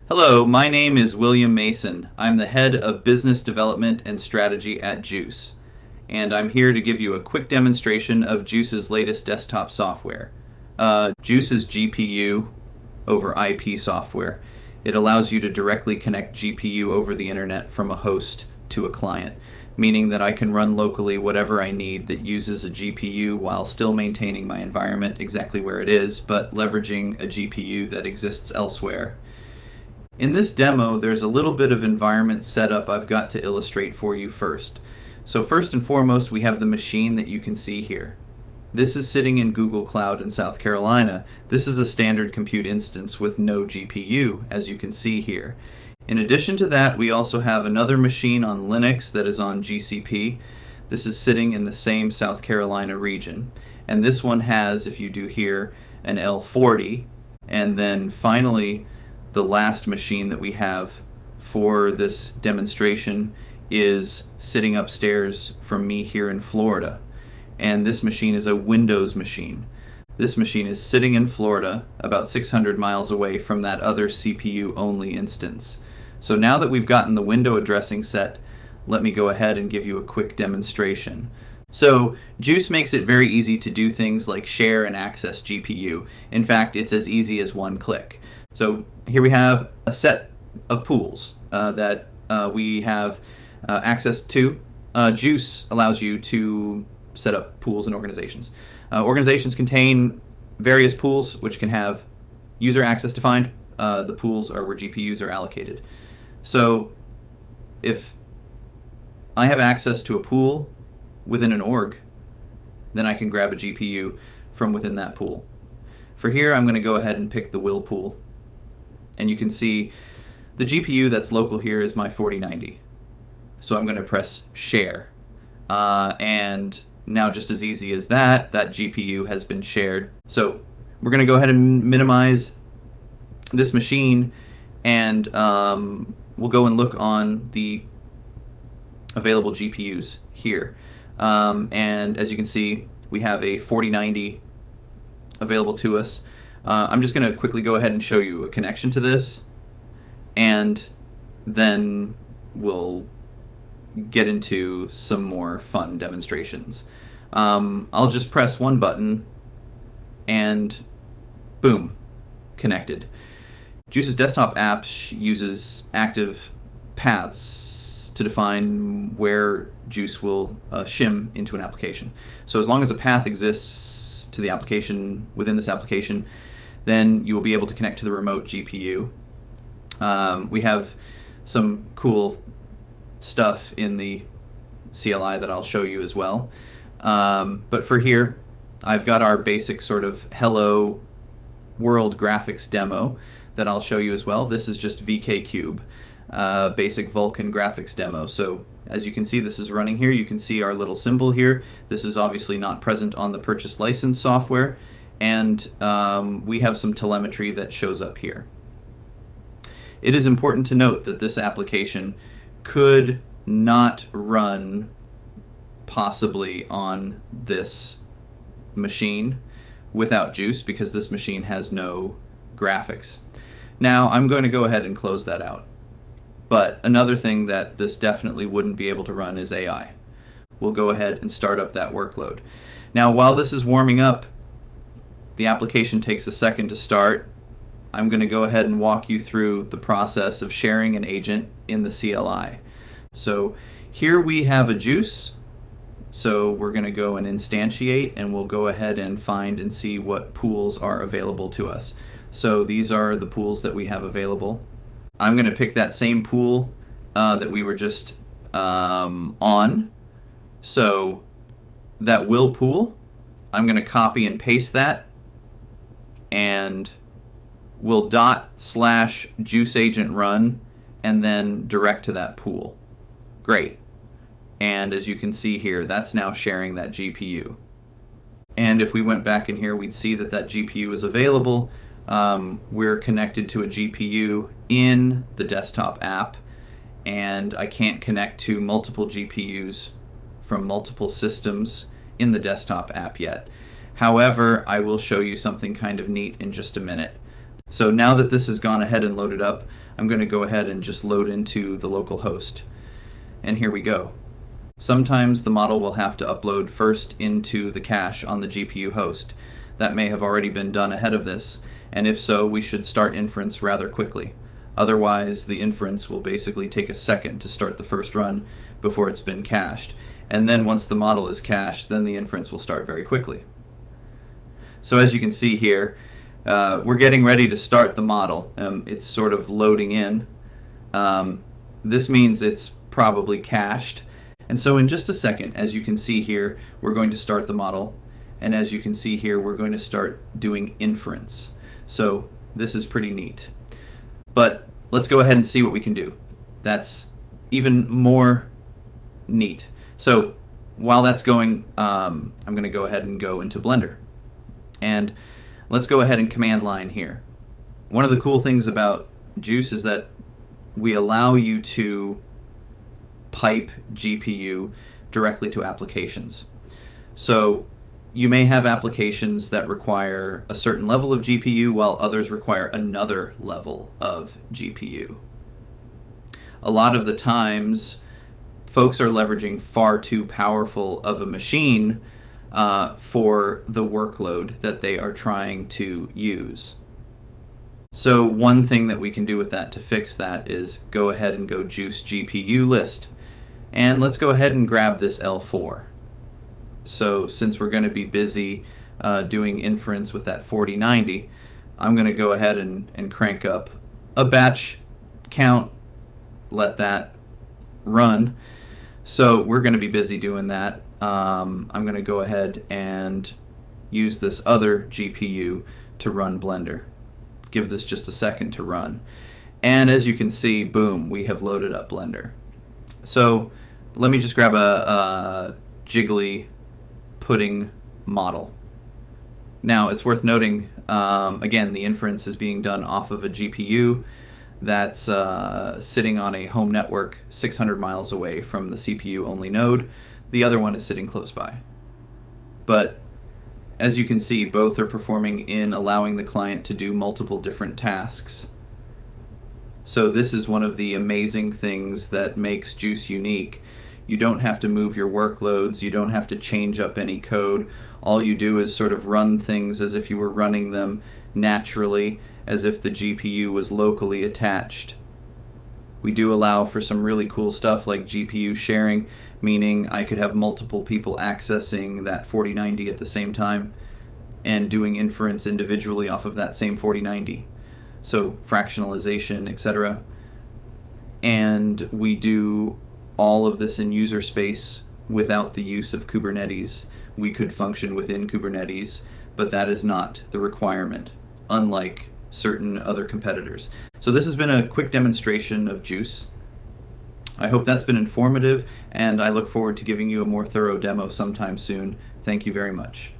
Hello, my name is William Mason. I'm the head of business development and strategy at Juice, and I'm here to give you a quick demonstration of Juice's latest desktop software. Juice's GPU over IP software. It allows you to directly connect GPU over the internet from a host to a client, meaning that I can run locally whatever I need that uses a GPU while still maintaining my environment exactly where it is, but leveraging a GPU that exists elsewhere. In this demo, there's a little bit of environment setup I've got to illustrate for you first. So first and foremost, we have the machine that you can see here. This is sitting in Google Cloud in South Carolina. This is a standard compute instance with no GPU, as you can see here. In addition to that, we also have another machine on Linux that is on GCP. This is sitting in the same South Carolina region. And this one has, if you do here, an L40. And then finally, the last machine that we have for this demonstration is sitting upstairs from me here in Florida. And this machine is a Windows machine. This machine is sitting in Florida, about 600 miles away from that other CPU-only instance. So now that we've gotten the window addressing set, let me go ahead and give you a quick demonstration. So Juice makes it very easy to do things like share and access GPU. In fact, it's as easy as one click. So here we have a set of pools that we have access to. Juice allows you to set up pools and organizations. Organizations contain various pools which can have user access defined. The pools are where GPUs are allocated. So if I have access to a pool within an org, then I can grab a GPU from within that pool. For here, I'm going to go ahead and pick the will pool. And you can see the GPU that's local here is my 4090. So I'm going to press share. And now just as easy as that GPU has been shared. So we're going to go ahead and minimize this machine, and we'll go and look on the available GPUs here. And as you can see, we have a 4090 available to us. I'm just going to quickly go ahead and show you a connection to this, and then we'll get into some more fun demonstrations. I'll just press one button, and boom, connected. Juice's desktop app uses active paths to define where Juice will shim into an application. So as long as a path exists to the application within this application, then you will be able to connect to the remote GPU. We have some cool stuff in the CLI that I'll show you as well. But for here, I've got our basic sort of hello world graphics demo that I'll show you as well. This is just VK-Cube, basic Vulkan graphics demo. So as you can see, this is running here. You can see our little symbol here. This is obviously not present on the purchase license software. And we have some telemetry that shows up here. It is important to note that this application could not run possibly on this machine without Juice, because this machine has no graphics. Now I'm going to go ahead and close that out. But another thing that this definitely wouldn't be able to run is AI. We'll go ahead and start up that workload. Now while this is warming up, the application takes a second to start. I'm going to go ahead and walk you through the process of sharing an agent in the CLI. So here we have a Juice. So we're going to go and instantiate, and we'll go ahead and find and see what pools are available to us. So these are the pools that we have available. I'm going to pick that same pool that we were just on. So that will pool, I'm going to copy and paste that, and we'll /juice agent run and then direct to that pool. Great. And as you can see here, that's now sharing that GPU. And if we went back in here, we'd see that that GPU is available. We're connected to a GPU in the desktop app, and I can't connect to multiple GPUs from multiple systems in the desktop app yet. However, I will show you something kind of neat in just a minute. So now that this has gone ahead and loaded up, I'm going to go ahead and just load into the local host. And here we go. Sometimes the model will have to upload first into the cache on the GPU host. That may have already been done ahead of this, and if so, we should start inference rather quickly. Otherwise, the inference will basically take a second to start the first run before it's been cached. And then once the model is cached, then the inference will start very quickly. So as you can see here, we're getting ready to start the model. It's sort of loading in. This means it's probably cached. And so in just a second, as you can see here, we're going to start the model. And as you can see here, we're going to start doing inference. So this is pretty neat. But let's go ahead and see what we can do. That's even more neat. So while that's going, I'm going to go ahead and go into Blender. And let's go ahead and command line here. One of the cool things about Juice is that we allow you to pipe GPU directly to applications. So you may have applications that require a certain level of GPU while others require another level of GPU. A lot of the times, folks are leveraging far too powerful of a machine for the workload that they are trying to use. So one thing that we can do with that to fix that is go ahead and go Juice GPU list. And let's go ahead and grab this L4. So since we're going to be busy doing inference with that 4090, I'm going to go ahead and crank up a batch count, let that run. So we're going to be busy doing that. I'm going to go ahead and use this other GPU to run Blender. Give this just a second to run. And as you can see, boom, we have loaded up Blender. So let me just grab a jiggly pudding model. Now it's worth noting, again, the inference is being done off of a GPU that's sitting on a home network 600 miles away from the CPU only node. The other one is sitting close by. But as you can see, both are performing in allowing the client to do multiple different tasks. So this is one of the amazing things that makes Juice unique. You don't have to move your workloads, you don't have to change up any code. All you do is sort of run things as if you were running them naturally, as if the GPU was locally attached. We do allow for some really cool stuff like GPU sharing, meaning I could have multiple people accessing that 4090 at the same time and doing inference individually off of that same 4090. So fractionalization, etc. And we do all of this in user space without the use of Kubernetes. We could function within Kubernetes, but that is not the requirement, unlike certain other competitors. So this has been a quick demonstration of Juice. I hope that's been informative, and I look forward to giving you a more thorough demo sometime soon. Thank you very much.